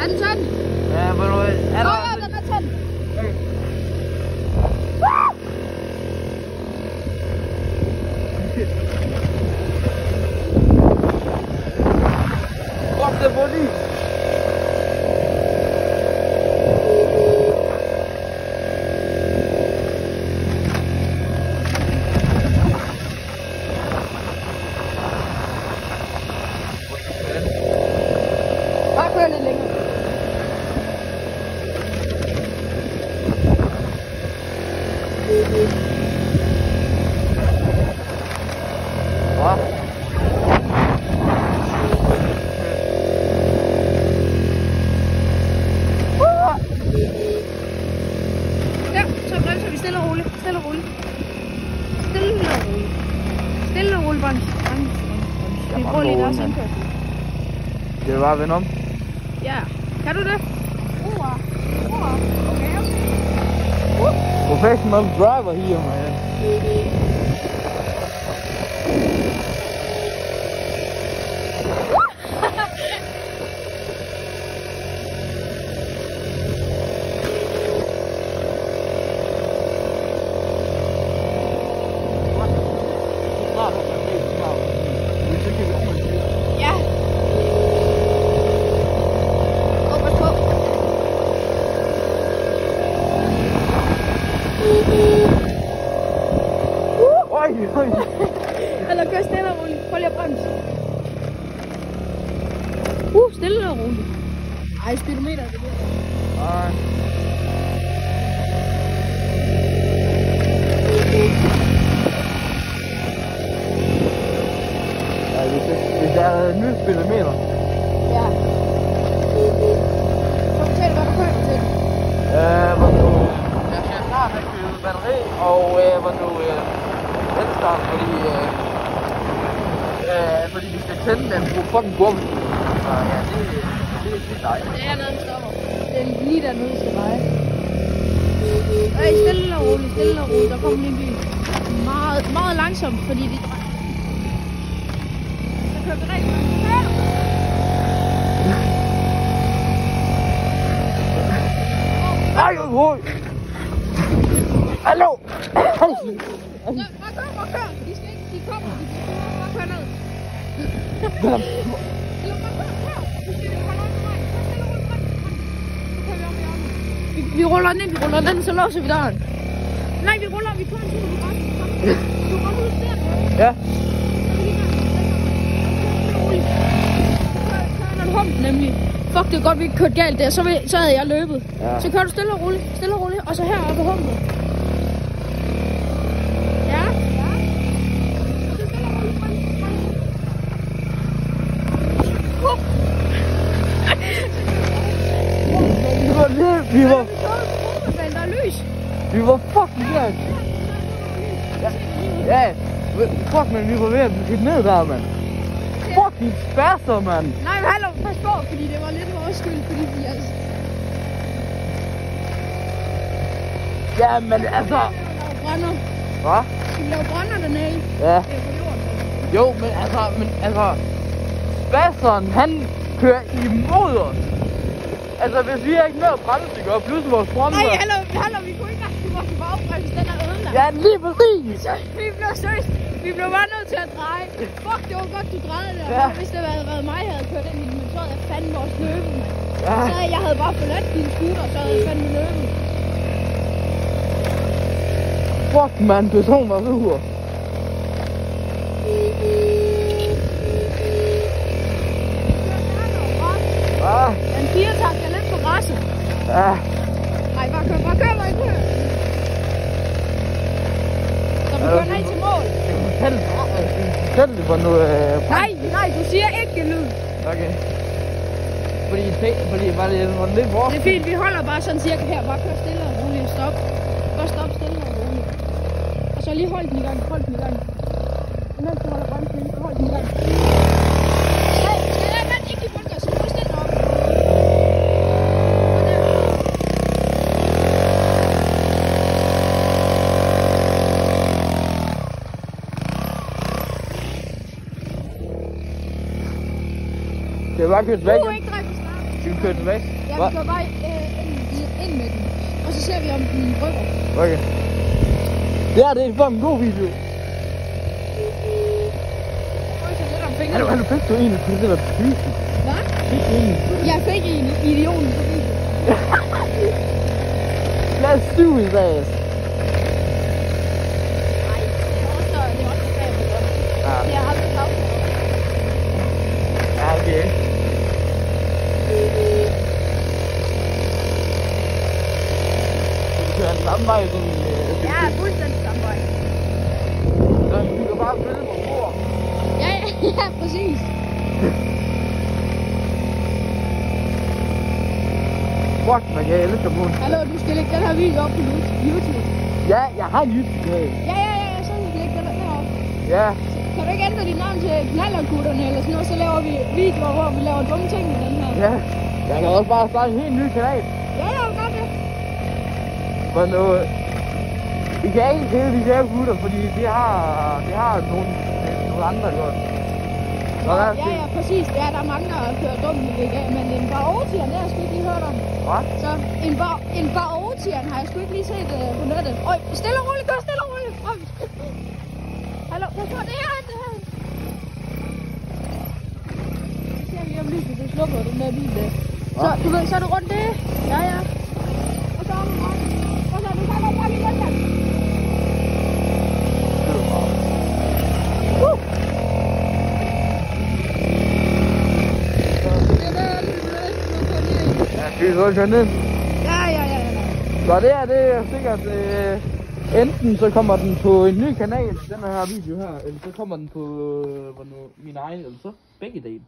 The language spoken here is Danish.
Er den sådan? Ja, hvor du er der? Ja, den er sådan. Fuck, det var lige. Bare kør lidt længere. Hvad? Ja, så bremser vi stille og roligt. Stille og roligt. Stille og roligt. Stille og roligt, Brøns. Vi bruger lige deres indkørsel. Det er bare at vende om. Ja. Kan du det? Okay. Professional driver here, man. Ja. Op og på. Oj. Eller kør stille og roligt. Prøv lige at bremse. Stille og roligt. Ej, speedometer, det bliver. Ej. Ja, hvis der er en ny speedometer. Ja. Så fortæl, hvad du kører til. Hvor du... Jeg skal snart have købt batteri, og hvor du... Venstre, fordi vi skal tænde den på fucking gummi. Så ja, det er dejligt. Det er noget, der stopper. Det er lige dernede, vi skal veje. Ej, stille og roligt, stille og roligt. Der kommer lige en bil. Meget langsomt, fordi det... Så kører vi rigtig langt. Ej, oj! Hallo! Bare kør. De kommer. Bare kør ned. Eller bare kør. Vi ruller den ind, så låser vi døren. Nej, vi kører en tur, du ruller ud der. Ja. Kører en hump nemlig. Fuck, det er godt, vi ikke kørte galt der, så havde jeg løbet. Ja. Så kører du stille og roligt, og så heroppe på humpet. Ja. Så stille og roligt, Vi var der er lys. Vi var fucking glade. Ja. Fuck, men vi var ved at blive ned der, mand. Fucking spasser, mand. Nej, men hallo, pas på, fordi det var lidt vores skyld, fordi vi altså... Ja, men altså... Brænder. Hvad? Skal vi lave brænder dernede? Ja. Det er på jorden. Jo, men altså... Spasseren, han kører imod os. Altså, hvis vi er ikke med at bremse, det gør pludselig vores bremser. Nej, hallo, vi kunne ikke rigtig vores bagbremse, den er ødelagt. Ja, lige præcis. Så vi blev seriøst, vi blev bare nødt til at dreje. Fuck, det var godt, du drejede der. Ja. Hvis det havde været mig, jeg havde kørt ind i den, så havde jeg fandme også løbet, mand. Ja. Så jeg havde bare forladt din scooter, så havde jeg fandme løbet. Fuck, man, person var sur. Ja. Den 4-takt er lidt for rasset. Ja. Nej, bare kør. Så vi kører ned til mål. Fortæl det for noget... Nej, du siger ikke lyd. Okay. Fordi var det lidt vores? Det er fint, vi holder bare sådan cirka her. Bare kør stille og roligt. Stop. Bare stop stille og roligt. Og så lige hold den i gang. Imens du holder bremsen, så hold den i gang. Vent, ikke i bundgør, så prøv stille op. Det var kørt væk. Ikke dreje for snart. Skal vi køre tilbage? Ja, vi kører bare ind med den. Og så ser vi, om den rykker. Okay. Det er en fucking god video. Han fik du egentlig til det der pysen. Hvad? Jeg fik en idioten på video. Let's do his ass. Nej, det er også ja. Det er aldrig tabt. Ja, okay. Du kører den samme vej som Ja, fuldstændig samme vej. Så vi kan bare følge på mor. Ja, præcis. Fuck, man kan elske på den. Hallo, du skal lægge den her video op på YouTube. Ja, jeg har en YouTube-kanal. Ja, så skal du lægge den deroppe. Ja. Kan du ikke ændre dit navn til knallerkutterne eller sådan noget, så laver vi videoer, hvor vi laver dumme ting med den her. Ja. Jeg kan også bare starte en helt ny kanal. Ja, jeg vil godt det. Men nu... Vi kan ikke hele de der gutter, fordi de har nogle andre godt. Ja, præcis. Ja, der er mange, der har kørt dumt med det, men en Barotian, det har jeg sgu ikke lige hørt om. Hvad? Så en Barotian har jeg sgu ikke lige set på nettet. Øj, stille og roligt, gør stille og roligt. Hallo, pas på, det her. Så ser vi lige om lyset, du slukker den der bil der. Så, du ved, så er du rundt det. Ja. Og så er du rundt. Og så er du bare lige rundt der. Skal vi så køre ned? Ja. Så det er sikkert, enten så kommer den på en ny kanal, den her video her, eller så kommer den på min egen, eller så begge dele.